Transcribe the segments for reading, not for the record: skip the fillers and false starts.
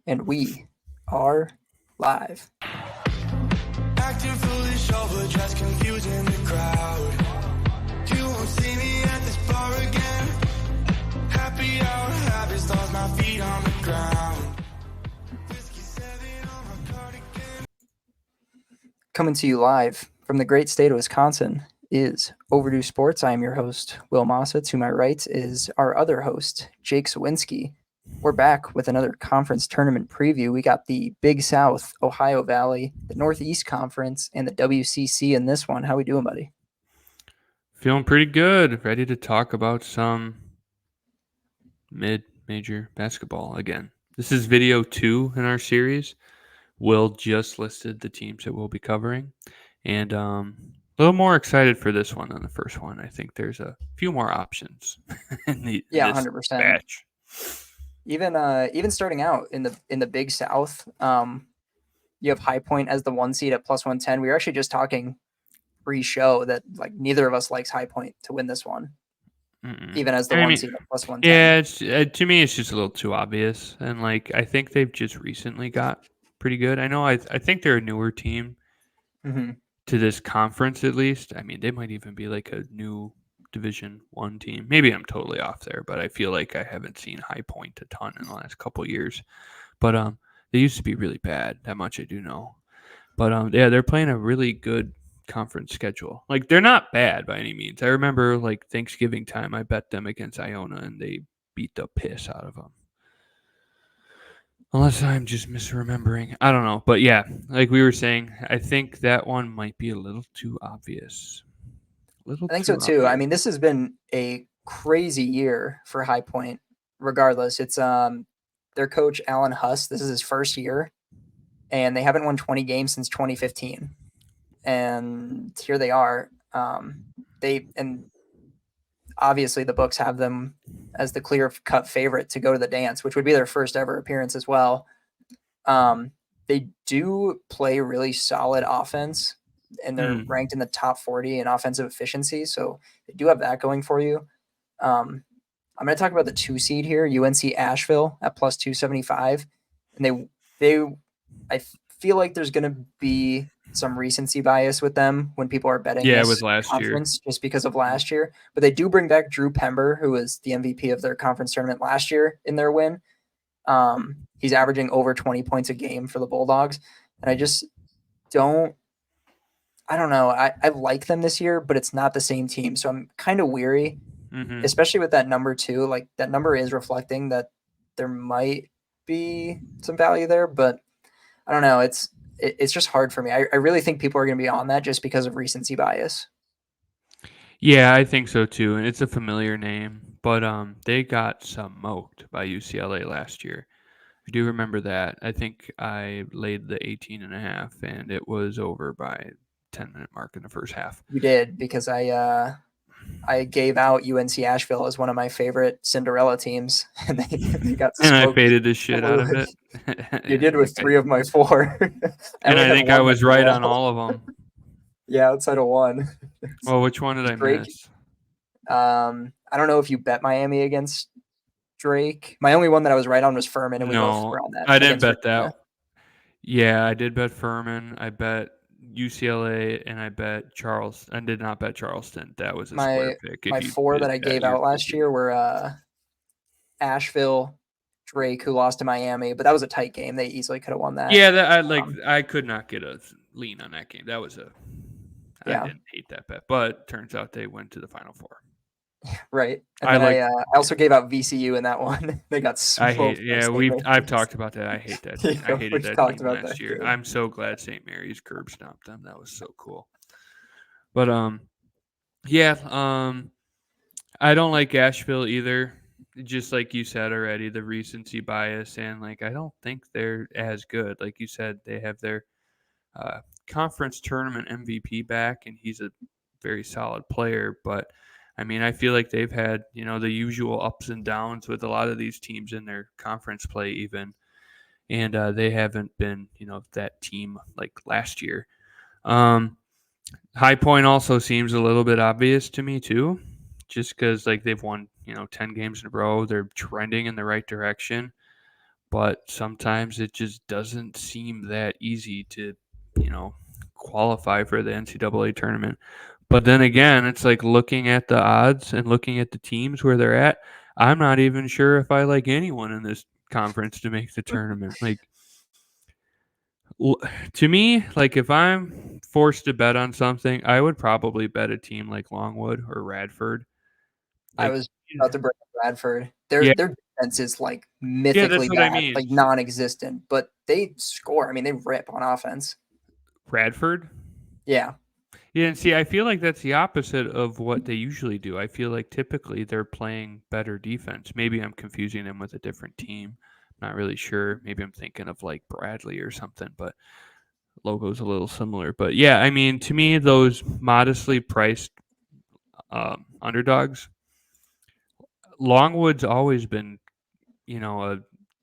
And we are live. Acting foolish, overdressed, confusing the crowd. You won't see me at this bar again. Happy hour, habit stars, my feet on the ground. Whiskey 7 on my cardigan. Coming to you live from the great state of Wisconsin is Overdue Sports. I am your host, Will Mossa. To my right is our other host, Jake Sawinski. We're back with another conference tournament preview. We got the Big South, Ohio Valley, the Northeast Conference, and the WCC in this one. How we doing, buddy? Feeling pretty good. Ready to talk about some mid-major basketball again. This is video 2 in our series. Will just listed the teams that we'll be covering. And a little more excited for this one than the first one. I think there's a few more options in this 100%. batch. Even starting out in the Big South, you have High Point as the 1 seed at +110. We were actually just talking pre-show that like neither of us likes High Point to win this one, even as the 1 seed at +110. Yeah, to me it's just a little too obvious, and like I think they've just recently got pretty good. I know I think they're a newer team to this conference at least. I mean, they might even be like a new Division 1 team. Maybe I'm totally off there, but I feel like I haven't seen High Point a ton in the last couple of years. But they used to be really bad. That much I do know. But yeah, they're playing a really good conference schedule. Like they're not bad by any means. I remember like Thanksgiving time, I bet them against Iona and they beat the piss out of them. Unless I'm just misremembering. I don't know. But yeah, like we were saying, I think that one might be a little too obvious. I think so too. I mean, this has been a crazy year for High Point. Regardless, it's their coach Alan Huss. This is his first year, and they haven't won 20 games since 2015. And here they are. And obviously the books have them as the clear-cut favorite to go to the dance, which would be their first ever appearance as well. They do play really solid offense, and they're ranked in the top 40 in offensive efficiency, so they do have that going for you. I'm going to talk about the 2 seed here, UNC Asheville at +275, and I feel like there's going to be some recency bias with them when people are betting with last conference just because of last year. But they do bring back Drew Pember, who was the MVP of their conference tournament last year in their win. He's averaging over 20 points a game for the Bulldogs. And I just don't know. I like them this year, but it's not the same team. So I'm kind of weary, especially with that number 2. Like that number is reflecting that there might be some value there, but I don't know. It's just hard for me. I really think people are going to be on that just because of recency bias. Yeah, I think so too. And it's a familiar name, but they got smoked by UCLA last year. I do remember that. I think I laid the 18.5 and it was over by 10-minute mark in the first half. You did, because I gave out UNC Asheville as one of my favorite Cinderella teams, and they got smoked. And I faded the shit out of it. You did with 3 of my 4. And I think I was right on all of them. Yeah, outside of one. Well, which one did I miss? I don't know if you bet Miami against Drake. My only one that I was right on was Furman, and we both were on that. I didn't bet that. Yeah, I did bet Furman. I bet UCLA, and I bet Charleston. I did not bet Charleston. That was a square pick. My 4 that I gave out last year were Asheville, Drake, who lost to Miami, but that was a tight game. They easily could have won that. Yeah, I could not get a lean on that game. That was I didn't hate that bet, but turns out they went to the Final Four. Right. And then I also gave out VCU in that one. They got smoked. I've talked about that. I hate that team. I hated that team last year. I'm so glad St. Mary's curb stomped them. That was so cool. But I don't like Asheville either. Just like you said already, the recency bias, and like I don't think they're as good. Like you said, they have their conference tournament MVP back, and he's a very solid player. But I mean, I feel like they've had the usual ups and downs with a lot of these teams in their conference play, even, and they haven't been that team like last year. High Point also seems a little bit obvious to me too, just because like they've won 10 games in a row. They're trending in the right direction. but sometimes it just doesn't seem that easy to, qualify for the NCAA tournament. But then again, it's like looking at the odds and looking at the teams where they're at. I'm not even sure if I like anyone in this conference to make the tournament. Like, to me, like if I'm forced to bet on something, I would probably bet a team like Longwood or Radford. I Like, was about to bring up Bradford. yeah, Their defense is like yeah, that's mythically what I bad, mean. like non-existent, but they score. I mean, they rip on offense. Radford. Yeah, Yeah, and see, I feel like that's the opposite of what they usually do. I feel like typically they're playing better defense. Maybe I'm confusing them with a different team. Not really sure. Maybe I'm thinking of like Bradley or something, but logo's a little similar. But yeah, I mean, to me, those modestly priced underdogs, Longwood's always been, a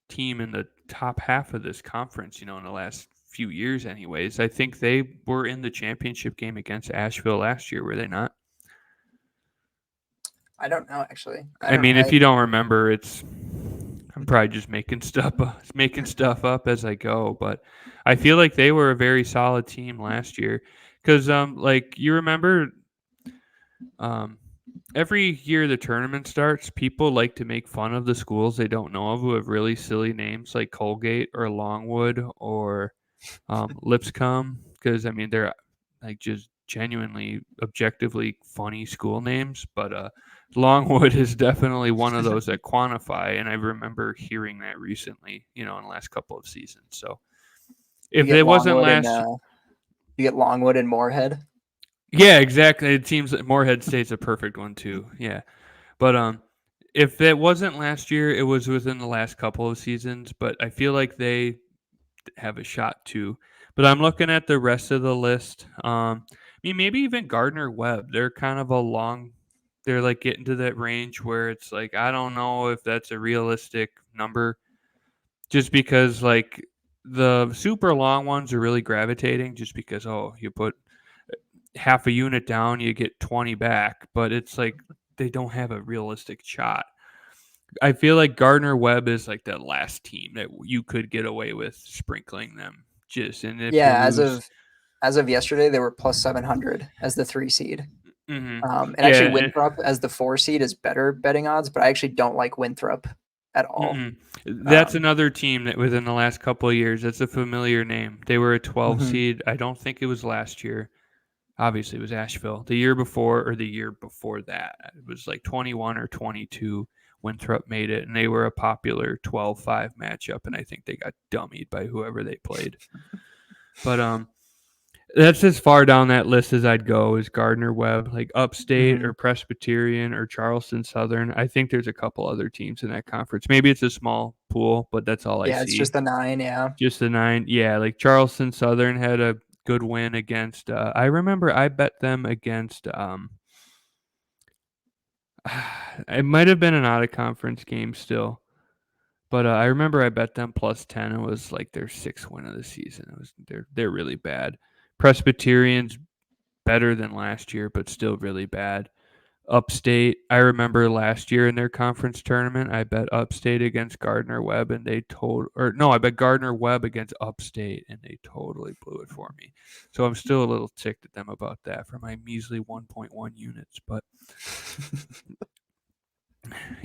team in the top half of this conference, in the last few years, anyways. I think they were in the championship game against Asheville last year, were they not? I don't know actually. I I don't. mean, if you don't remember, I'm probably just making stuff up as I go, but I feel like they were a very solid team last year because like you remember um every year the tournament starts, people like to make fun of the schools they don't know of who have really silly names like Colgate or Longwood or Lipscomb because I mean they're like just genuinely objectively funny school names, but Longwood is definitely one of those that quantify, and I remember hearing that recently, in the last couple of seasons. So You if get it wasn't Longwood and last, Moorhead. yeah, exactly. It seems that Moorhead State's a perfect one too. Yeah, but if it wasn't last year, it was within the last couple of seasons. But I feel like they have a shot too. But I'm looking at the rest of the list. I mean, maybe even Gardner Webb. They're kind of a long. They're like getting to that range where it's like I don't know if that's a realistic number, just because like the super long ones are really gravitating, just because you put half a unit down, you get 20 back, but it's like they don't have a realistic shot. I feel like Gardner Webb is like that last team that you could get away with sprinkling them. Just and if you Yeah, lose, as of yesterday, they were plus 700 as the 3 seed. And actually, yeah, Winthrop as the 4 seed is better betting odds, but I actually don't like Winthrop at all. That's Um, another team that within the last couple of years, that's a familiar name. They were a 12 mhm. seed. I don't think it was last year. Obviously, it was Asheville. The year before or the year before that, it was like 21 or 22. Winthrop made it, and they were a popular 12-5 matchup, and I think they got dummied by whoever they played. But that's as far down that list as I'd go is Gardner Webb, like Upstate or Presbyterian or Charleston Southern. I think there's a couple other teams in that conference. Maybe it's a small pool, but that's all I Yeah, it's see. just a 9. Yeah, Just the 9. Yeah, like Charleston Southern had a good win against I remember I bet them against it might have been an out of conference game still. But I remember I bet them plus 10. It was like their 6th win of the season. It was they're really bad. Presbyterians better than last year, but still really bad. Upstate, I remember last year in their conference tournament, I bet Upstate against Gardner Webb, and I bet Gardner Webb against Upstate, and they totally blew it for me. So I'm still a little ticked at them about that for my measly 1.1 units. But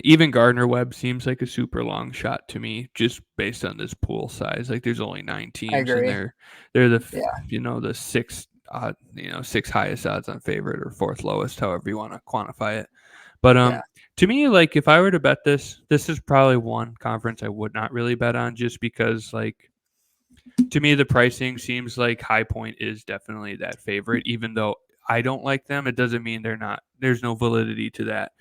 even Gardner Webb seems like a super long shot to me, just based on this pool size. Like there's only 9 I teams, and agree. they're the Yeah, the 6 6 highest odds on favorite or 4th lowest, however you want to quantify it. But yeah, to me, like if I were to bet this is probably one conference I would not really bet on, just because like to me the pricing seems like High Point is definitely that favorite, even though I don't like them. It doesn't mean they're not. There's no validity to that.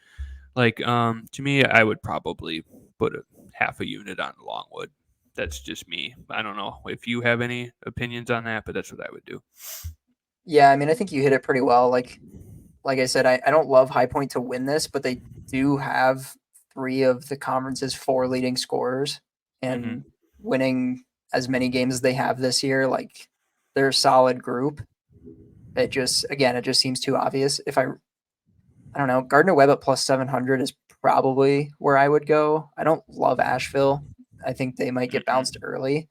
Like to me, I would probably put a half a unit on Longwood. That's just me. I don't know if you have any opinions on that, but that's what I would do. yeah. I mean, I think you hit it pretty well. Like I said, I don't love High Point to win this, but they do have 3 of the conference's 4 leading scorers, hmm and winning as many games as they have this year, like they're a solid group. It just seems too obvious. I don't know, Gardner Webb at plus 700 is probably where I would go. I don't love Asheville. I think they might get bounced early.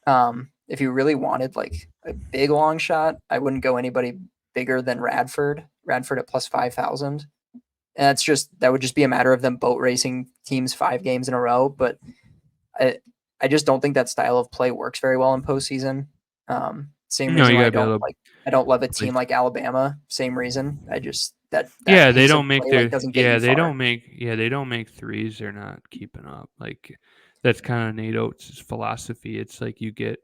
If you really wanted like a big long shot, I wouldn't go anybody bigger than Radford. Radford at plus 5,000. And that would just be a matter of them boat racing teams 5 games in a row. But I just don't think that style of play works very well in postseason. Same reason why I don't love a team like Alabama. Same reason. I just that they don't make their doesn't get you far. they don't make threes. They're not keeping up. Like that's kind of Nate Oates' philosophy. It's like you get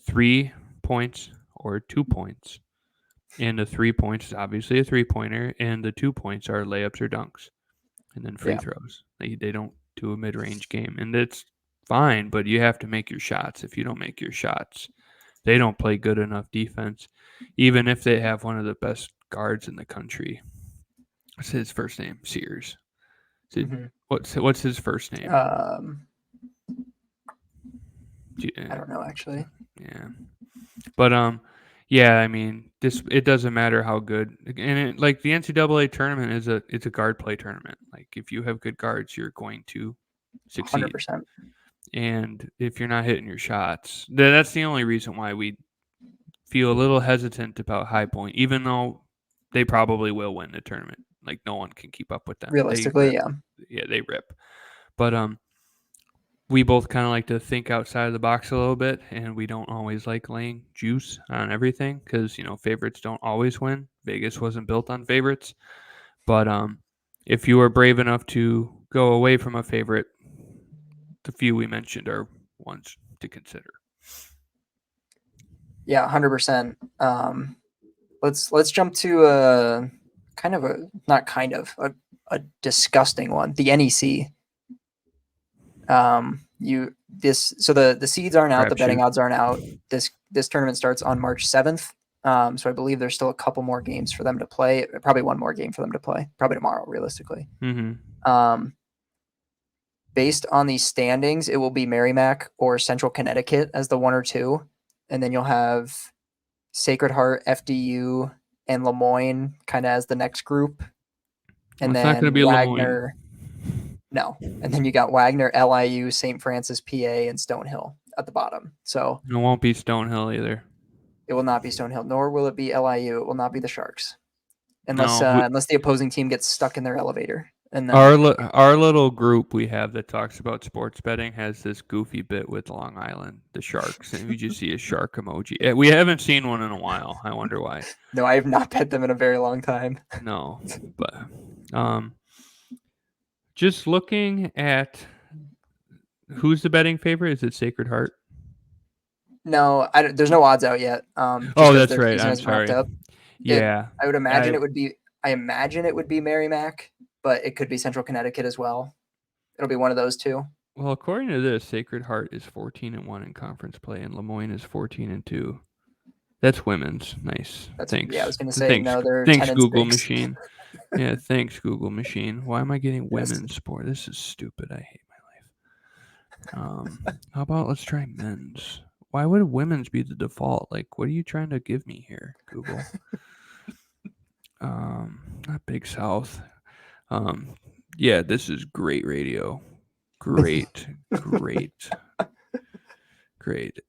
3 points or 2 points, and the 3 points is obviously a 3-pointer, and the 2 points are layups or dunks, and then free throws. They don't do a mid-range game, and it's fine. But you have to make your shots. If you don't make your shots, they don't play good enough defense, even if they have one of the best guards in the country. What's his first name? Sears. What's his first name? I don't know actually. Yeah, but I mean, it doesn't matter how good, and like the NCAA tournament it's a guard play tournament. Like if you have good guards, you're going to succeed. 100%. And if you're not hitting your shots, that's the only reason why we feel a little hesitant about High Point, even though they probably will win the tournament. Like no one can keep up with them. Realistically, they rip. But we both kind of like to think outside of the box a little bit, and we don't always like laying juice on everything because favorites don't always win. Vegas wasn't built on favorites. But if you are brave enough to go away from a favorite, the few we mentioned are ones to consider. Yeah, 100%. Let's jump to a disgusting one. The NEC. The seeds aren't out, the betting odds aren't out. This tournament starts on March 7th. So I believe there's still a couple more games for them to play. Probably one more game for them to play. Probably tomorrow, realistically. Based on the standings, it will be Merrimack or Central Connecticut as the 1 or 2. And then you'll have Sacred Heart, FDU, and Lemoyne kind of as the next group. And then it's not going to be Wagner. No. And then you got Wagner, LIU, St. Francis, PA, and Stonehill at the bottom. So it won't be Stonehill either. It will not be Stonehill, nor will it be LIU. It will not be the Sharks. Unless the opposing team gets stuck in their elevator. And then, our little group we have that talks about sports betting has this goofy bit with Long Island, the Sharks, and you just see a shark emoji. We haven't seen one in a while. I wonder why. No, I have not bet them in a very long time. No, but just looking at who's the betting favorite, is it Sacred Heart? No, there's no odds out yet. That's right. I'm sorry. I would imagine it would be. I imagine it would be Merrimack, but it could be Central Connecticut as well. It'll be one of those two. Well, according to this, Sacred Heart is 14-1 in conference play, and Lemoyne is 14-2. That's women's. Nice. Thanks. Yeah, I was going to say thanks Google machine. Yeah, thanks Google machine. Why am I getting women's sport? This is stupid. I hate my life. How about let's try men's? Why would women's be the default? Like, what are you trying to give me here, Google? Not Big South. Yeah, this is great radio. Great.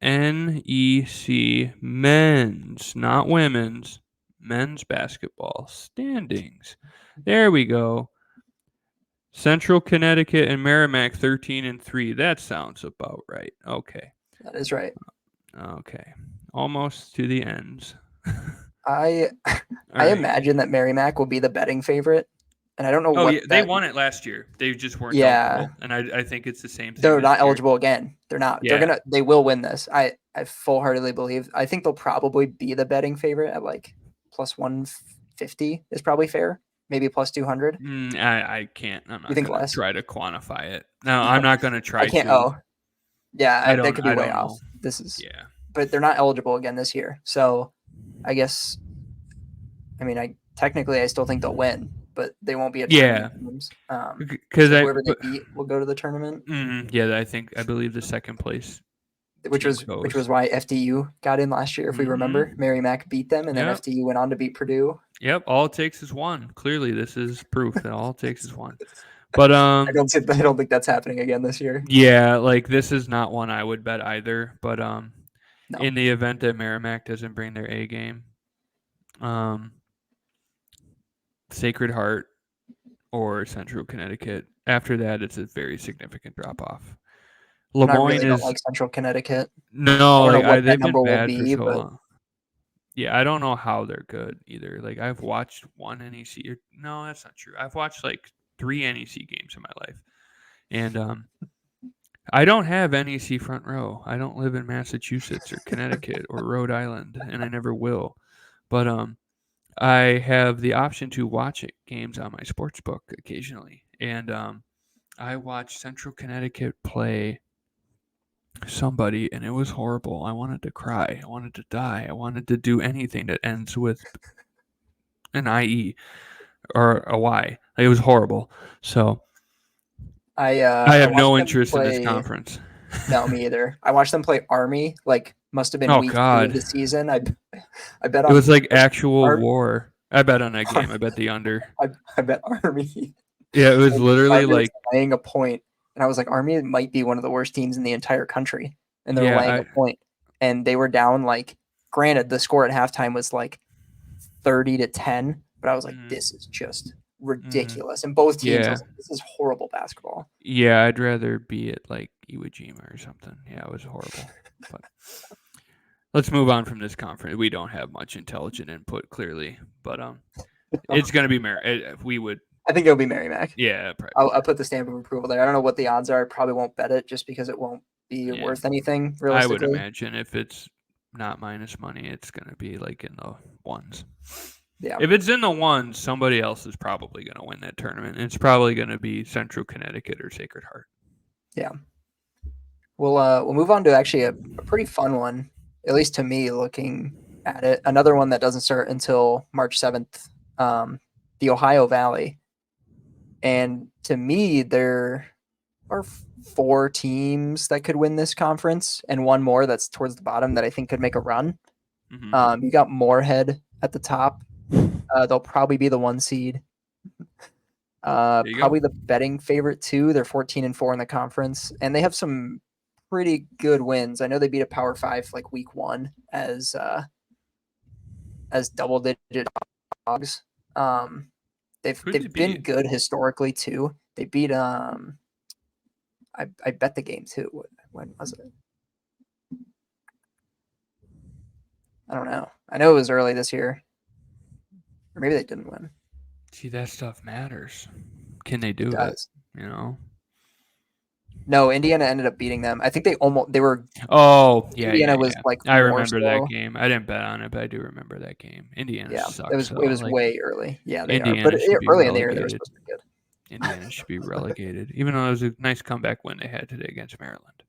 NEC men's, not women's, men's basketball standings. There we go. Central Connecticut and Merrimack 13-3. That sounds about right. Okay. That is right. Okay. Almost to the ends. I imagine that Merrimack will be the betting favorite. And I don't know they won it last year. They just weren't eligible. And I think it's the same thing. They're not eligible again. They're not. Yeah. They will win this. I full-heartedly believe. I think they'll probably be the betting favorite at like plus 150 is probably fair. Maybe plus 200. I can't. I'm not going to try to quantify it. No, I'm not going to try I can't. to. Oh. Yeah, that could be way off. But they're not eligible again this year. So I guess technically I still think they'll win. But they won't be at tournament teams. Because whoever they beat will go to the tournament. I believe the second place, which was why FDU got in last year. If we remember, Merrimack beat them, and then FDU went on to beat Purdue. Yep, all it takes is one. Clearly, this is proof that all it takes is one. But I don't think that's happening again this year. yeah, like this is not one I would bet either. But No. in the event that Merrimack doesn't bring their A game, Sacred Heart or Central Connecticut. After that, it's a very significant drop off. And I Lemoyne really don't is like Central Connecticut. no, I don't know like what that they've been number will bad for be, so but long. Yeah, I don't know how they're good either. Like I've watched one NEC. No, that's not true. I've watched like 3 NEC games in my life, and I don't have NEC front row. I don't live in Massachusetts or Connecticut or Rhode Island, and I never will. But I have the option to watch games on my sports book occasionally, and I watched Central Connecticut play somebody, and it was horrible. I wanted to cry. I wanted to die. I wanted to do anything that ends with an IE or a Y. It was horrible. So I have watched no them interest in this play. conference. No, me either. I watched them play Army. Like must have been Oh week 2 of the God, season. I bet it on was like actual Ar- war. I bet on that game. I bet the under. I bet Army. Yeah, it was And literally Tigers like laying a point, and I was like, Army might be one of the worst teams in the entire country, and they're laying yeah. a point, and they were down. Like, granted, the score at halftime was like 30-10, but I was like, this is just ridiculous. And both teams, I Yeah. was like, this is horrible basketball. Yeah, I'd rather be at like Iwo Jima or something. Yeah, it was horrible. But let's move on from this conference. We don't have much intelligent input, clearly, but it's gonna be we would. I think it'll be Merrimack. Yeah, probably. I'll put the stamp of approval there. I don't know what the odds are. I probably won't bet it just because it won't be worth anything realistically. I would imagine if it's not minus money, it's gonna be like in the ones. Yeah. If it's in the ones, somebody else is probably gonna win that tournament. It's probably gonna be Central Connecticut or Sacred Heart. Yeah. We'll move on to actually a pretty fun one, at least to me, looking at it. Another one that doesn't start until March 7th, the Ohio Valley. And to me, there are 4 teams that could win this conference, and one more that's towards the bottom that I think could make a run. Mm-hmm. You got Moorhead at the top. They'll probably be the 1 seed. Probably the betting favorite too. They're 14-4 in the conference, and they have some pretty good wins. I know they beat a Power 5 like week 1 as double-digit dogs. They've been good historically too. They beat I bet the game too. When was it? I don't know. I know it was early this year. Or maybe they didn't win. See, that stuff matters. Can they do it? You know? No, Indiana ended up beating them. I think they were. Oh, yeah. Indiana was like. I remember that game. I didn't bet on it, but I do remember that game. Indiana sucks. It was like, way early. Yeah, they Indiana are. But early in the year, they were relegated. supposed to be good. Indiana should be relegated, even though it was a nice comeback win they had today against Maryland.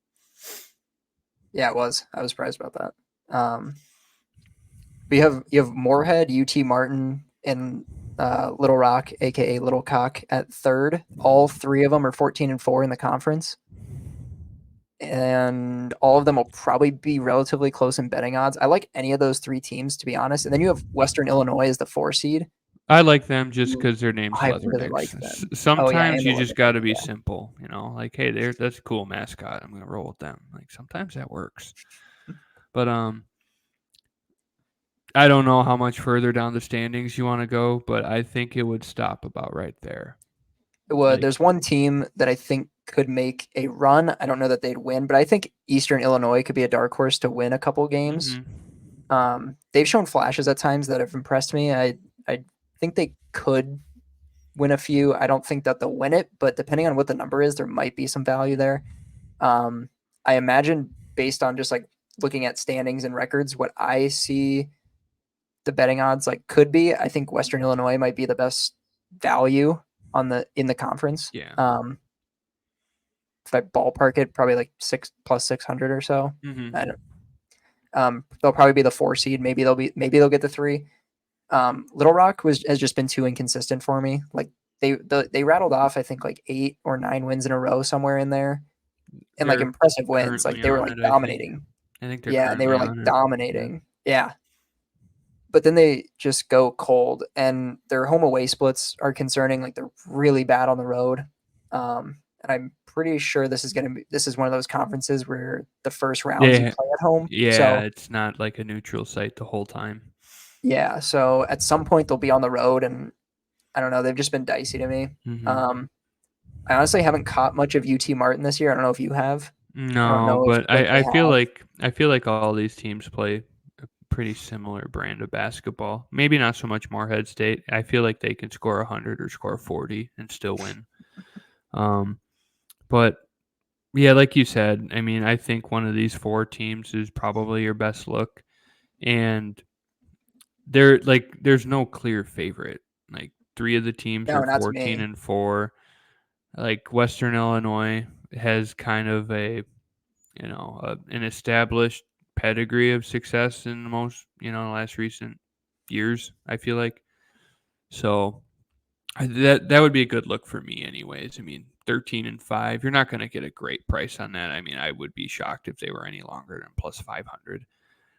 Yeah, it was. I was surprised about that. But you have Moorhead, UT Martin, and Little Rock, aka Little Cock, at third. All 3 of them are 14-4 in the conference, and all of them will probably be relatively close in betting odds. I like any of those 3 teams, to be honest. And then you have Western Illinois as the 4 seed. I like them just because their name's I Leathernecks. really like them. Sometimes you just got to be simple, you know. Like, hey, that's a cool mascot. I'm gonna roll with them. Like sometimes that works, but I don't know how much further down the standings you want to go, but I think it would stop about right there. Well, there's one team that I think could make a run. I don't know that they'd win, but I think Eastern Illinois could be a dark horse to win a couple games. Mm-hmm. They've shown flashes at times that have impressed me. I think they could win a few. I don't think that they'll win it, but depending on what the number is, there might be some value there. I imagine based on just like looking at standings and records, what I see the betting odds like could be, I think Western Illinois might be the best value in the conference. Yeah. If I ballpark it, probably like 6 plus 600 or so. Mm-hmm. I don't. They'll probably be the 4 seed. Maybe they'll get the 3. Little Rock has just been too inconsistent for me. Like they rattled off, I think like 8 or 9 wins in a row somewhere in there, and like impressive wins. Like they were like dominating. I think they're and they were like dominating. Yeah. But then they just go cold, and their home away splits are concerning. Like they're really bad on the road. And I'm pretty sure this is one of those conferences where the first rounds you Yeah, play at home. yeah, So it's not like a neutral site the whole time. yeah, so at some point they'll be on the road, and I don't know. They've just been dicey to me. Hmm. Um, I honestly haven't caught much of UT Martin this year. I don't know if you have. I don't No, know if but like they have. I feel like all these teams play a pretty similar brand of basketball. Maybe not so much Morehead State. I feel like they can score 100 or score 40 and still win. Um, but yeah, like you said, I mean, I think one of these four teams is probably your best look, and there's no clear favorite. Like three of the teams No, are not to 14-4. Like Western Illinois has kind of an established pedigree of success in the most, last recent years, I feel like. So that would be a good look for me anyways. I mean, 13-5, you're not going to get a great price on that. I mean, I would be shocked if they were any longer than plus 500.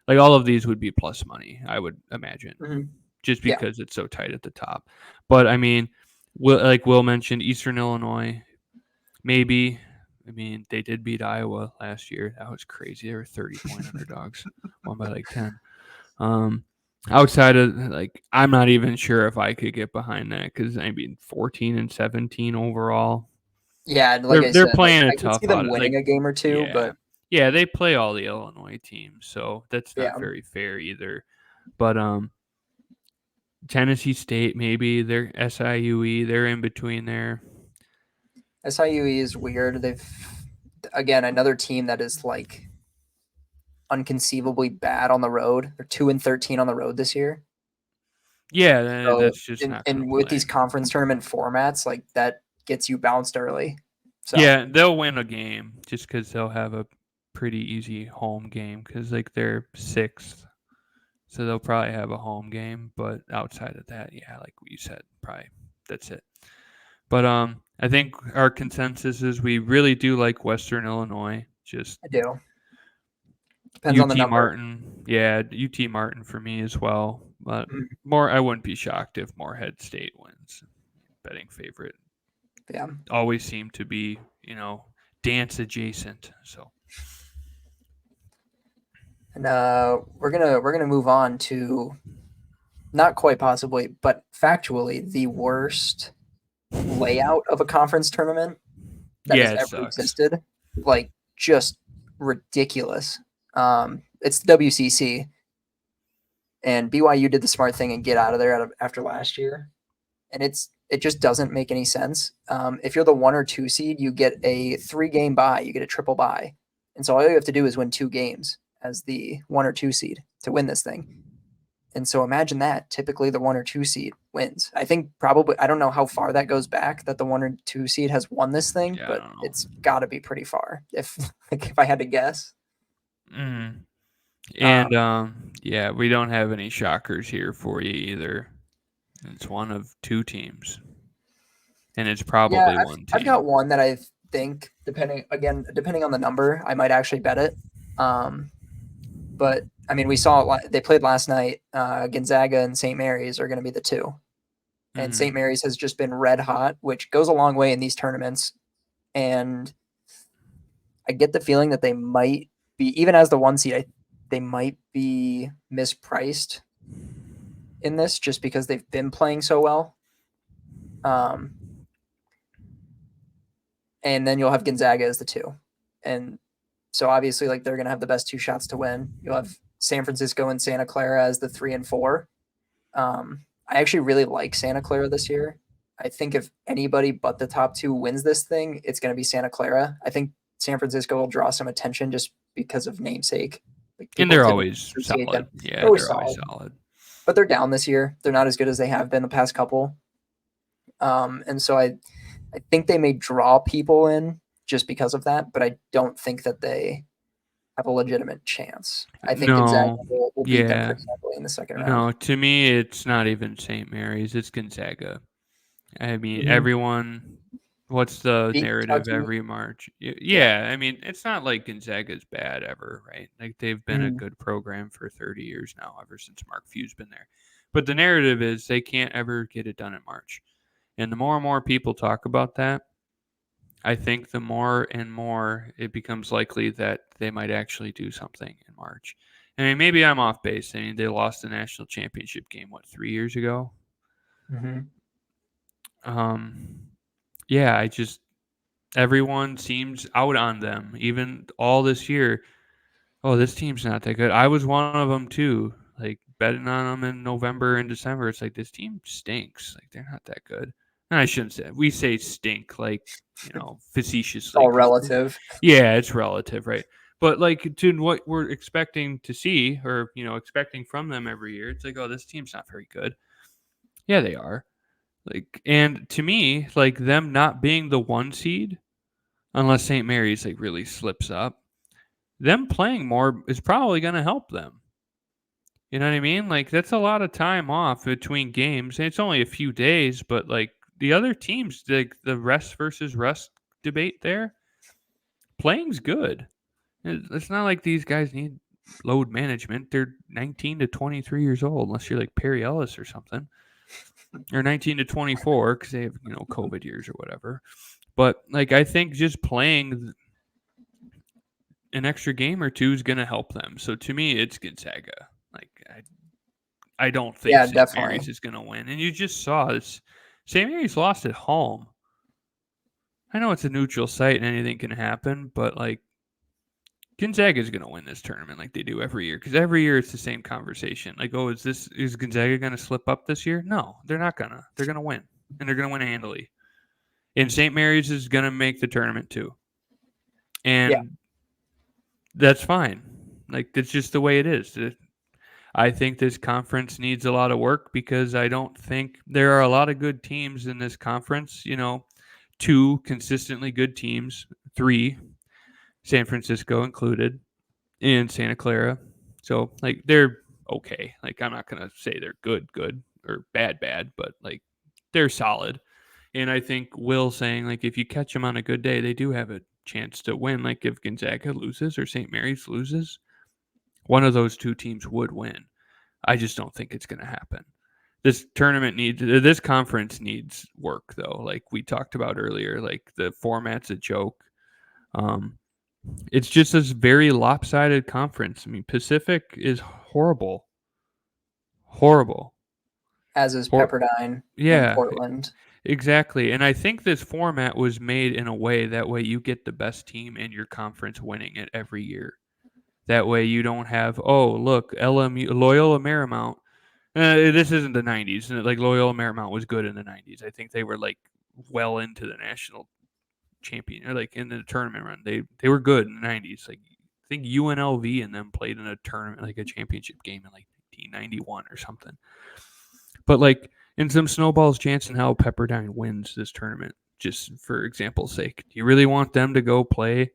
Like all of these would be plus money, I would imagine, me. just Yeah, because it's so tight at the top. But I mean, like Will mentioned, Eastern Illinois, maybe. I mean, they did beat Iowa last year. That was crazy. They were 30-point underdogs, won by like 10. Um, Outside of I'm not even sure if I could get behind that because I mean, 14-17 overall. yeah. And like They're I they're said, like playing I it could see tough them out of winning a game or two, yeah, but yeah. They play all the Illinois teams, so that's yeah, not very fair either. But Tennessee State, maybe they're SIUE. They're in between there. SIUE is weird. They've again another team that is like unconceivably bad on the road. They're 2-13 on the road this year. Yeah, So that's just and not going to and with play. these conference tournament formats, like that gets you bounced early. So Yeah, they'll win a game just because they'll have a pretty easy home game because they're sixth, so they'll probably have a home game. But outside of that, yeah, like you said, probably that's it. But I think our consensus is we really do like Western Illinois. Just I do. Depends on the UT number. Martin, yeah, UT Martin for me as well. But Mhm. I wouldn't be shocked if Morehead State wins. Betting favorite Yeah. always seem to be dance adjacent. So And we're gonna move on to not quite possibly, but factually the worst layout of a conference tournament that has yeah, it ever sucks. existed. Like just ridiculous. It's the WCC, and BYU did the smart thing and get out of there after last year, and it just doesn't make any sense. If you're the 1 or 2 seed, you get a 3 game bye, you get a triple bye, and so all you have to do is win 2 games as the 1 or 2 seed to win this thing. And so imagine that. Typically, the 1 or 2 seed wins. I think probably I don't know how far that goes back that the 1 or 2 seed has won this thing, Yeah, I but don't know. it's got to be pretty far. If like if I had to guess, Mm. um, And yeah, we don't have any shockers here for you either. It's one of two teams, and it's yeah, probably I've one I've got team. one that I think depending on the number, I might actually bet it. Um, but I mean, we saw it. They played last night. Gonzaga and St. Mary's are going to be the two, and St. Hmm. Mary's has just been red hot, which goes a long way in these tournaments. And I get the feeling that they might be, even as the 1 seed, they might be mispriced in this just because they've been playing so well. Um, and then you'll have Gonzaga as the 2. And so obviously, like they're going to have the best 2 shots to win. You'll have San Francisco and Santa Clara as the 3 and 4. I actually really like Santa Clara this year. I think if anybody but the top 2 wins this thing, it's going to be Santa Clara. I think San Francisco will draw some attention just because of namesake. Like And people they're typically always associate solid. them. They're Yeah, always they're always solid, solid. but they're down this year. They're not as good as they have been the past couple. And so I think they may draw people in just because of that, but I don't think that they have a legitimate chance. I think Gonzaga No, will beat them yeah, pretty heavily in the second round. no. To me, it's not even St. Mary's. It's Gonzaga. I mean, Mm-hmm. everyone. What's the Beat narrative Kentucky. every March? Yeah. Yeah, I mean, it's not like Gonzaga's bad ever, right? Like they've been a Mm-hmm. good program for 30 years now, ever since Mark Few's been there. But the narrative is they can't ever get it done in March. And the more and more people talk about that, I think the more and more it becomes likely that they might actually do something in March. I mean, maybe I'm off base. I mean, they lost the national championship game, 3 years ago? Mm-hmm. Yeah, everyone seems out on them, even all this year. Oh, this team's not that good. I was one of them too. Like betting on them in November and December. It's like this team stinks. Like they're not that good. And I shouldn't say we say stink like facetiously. All relative. Yeah, it's relative, right? But like to what we're expecting to see, or expecting from them every year, it's like, oh, this team's not very good. Yeah, they are. Like, and to me, like them not being the 1 seed, unless St. Mary's like really slips up, them playing more is probably going to help them. You know what I mean? Like that's a lot of time off between games. And it's only a few days, but like the other teams, like the rest versus rest debate there, playing's good. It's not like these guys need load management. They're 19 to 23 years old, unless you're like Perry Ellis or something, or 19 to 24 because they have COVID years or whatever. But like I think just playing an extra game or two is going to help them. So to me, it's Gonzaga. Like I don't think Yeah, St. definitely. Mary's is going to win, and you just saw this. St. Mary's lost at home. I know it's a neutral site and anything can happen, but like Gonzaga is going to win this tournament like they do every year, because every year it's the same conversation. Like, oh, is Gonzaga going to slip up this year? No, they're not gonna. They're going to win, and they're going to win handily. And St. Mary's is going to make the tournament too, and that's fine. Like that's just the way it is. I think this conference needs a lot of work because I don't think there are a lot of good teams in this conference. 2 consistently good teams, 3, San Francisco included, and Santa Clara. So like they're okay. Like I'm not gonna say they're good or bad, but like they're solid. And I think Will saying like if you catch them on a good day, they do have a chance to win. Like if Gonzaga loses or St. Mary's loses, one of those 2 teams would win. I just don't think it's going to happen. This conference needs work though. Like we talked about earlier, like the format's a joke. It's just this very lopsided conference. I mean, Pacific is horrible. As is Pepperdine and Portland. Exactly. And I think this format was made in a way that way you get the best team in your conference winning it every year. That way you don't have, oh, look, Loyola Marymount. This isn't the 90s. Like Loyola Marymount was good in the 90s. I think they were like well into the national champion, or like in the tournament run. They were good in the 90s. Like I think UNLV and them played in a tournament, like a championship game in like 1991 or something. But like in some snowball's chance in how Pepperdine wins this tournament, just for example's sake, do you really want them to go play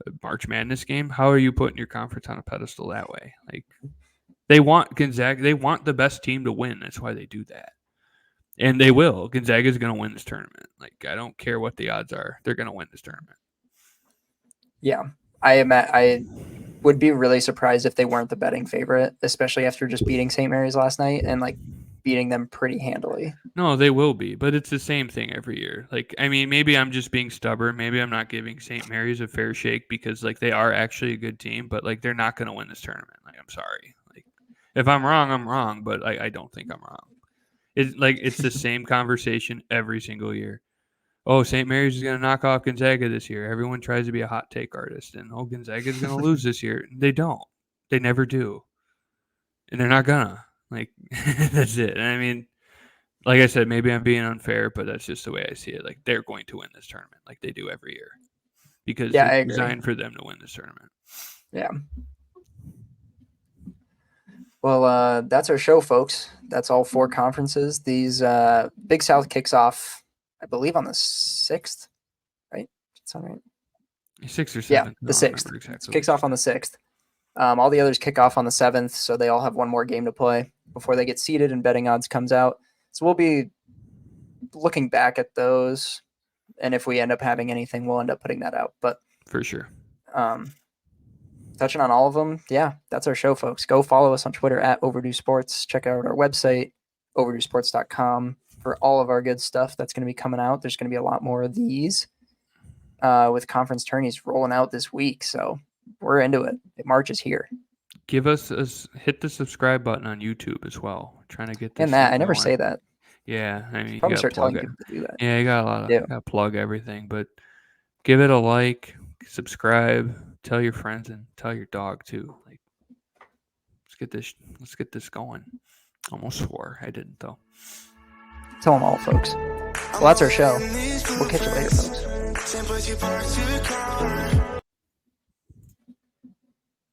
a March Madness game? How are you putting your conference on a pedestal that way? Like they want Gonzaga, they want the best team to win. That's why they do that. And they will. Gonzaga is going to win this tournament. Like I don't care what the odds are. They're going to win this tournament. Yeah. I would be really surprised if they weren't the betting favorite, especially after just beating St. Mary's last night and like beating them pretty handily. No, they will be, but it's the same thing every year. Like, I mean, maybe I'm just being stubborn. Maybe I'm not giving St. Mary's a fair shake because like they are actually a good team, but like they're not going to win this tournament. Like, I'm sorry. Like, if I'm wrong, I'm wrong, but I don't think I'm wrong. It's the same conversation every single year. Oh, St. Mary's is going to knock off Gonzaga this year. Everyone tries to be a hot take artist, and Gonzaga is going to lose this year. They don't. They never do, and they're not gonna. Like, that's it. And I mean, like I said, maybe I'm being unfair, but that's just the way I see it. Like, they're going to win this tournament, like they do every year, because it's designed for them to win this tournament. Yeah. Well, that's our show, folks. That's all 4 conferences. These Big South kicks off, I believe, on the 6th, right? That's all right. 6th or 7th. Yeah, the 6th. Exactly. Kicks off on the 6th. All the others kick off on the 7th, so they all have one more game to play before they get seeded and betting odds comes out. So we'll be looking back at those, and if we end up having anything, we'll end up putting that out. But for sure. Touching on all of them, yeah, that's our show, folks. Go follow us on Twitter at Overdue Sports. Check out our website, overduesports.com, for all of our good stuff that's going to be coming out. There's going to be a lot more of these. with conference tourneys rolling out this week. So we're into it. March is here. Hit the subscribe button on YouTube as well. We're trying to get this. And that I thing never going. say that. Yeah, I mean, Probably you start gotta plug telling it. people to do that. Yeah, you gotta plug everything, but give it a like, subscribe, tell your friends, and tell your dog too. Like, let's get this going. Almost swore. I didn't though. Tell them all, folks. Well, that's our show. We'll catch you later, folks.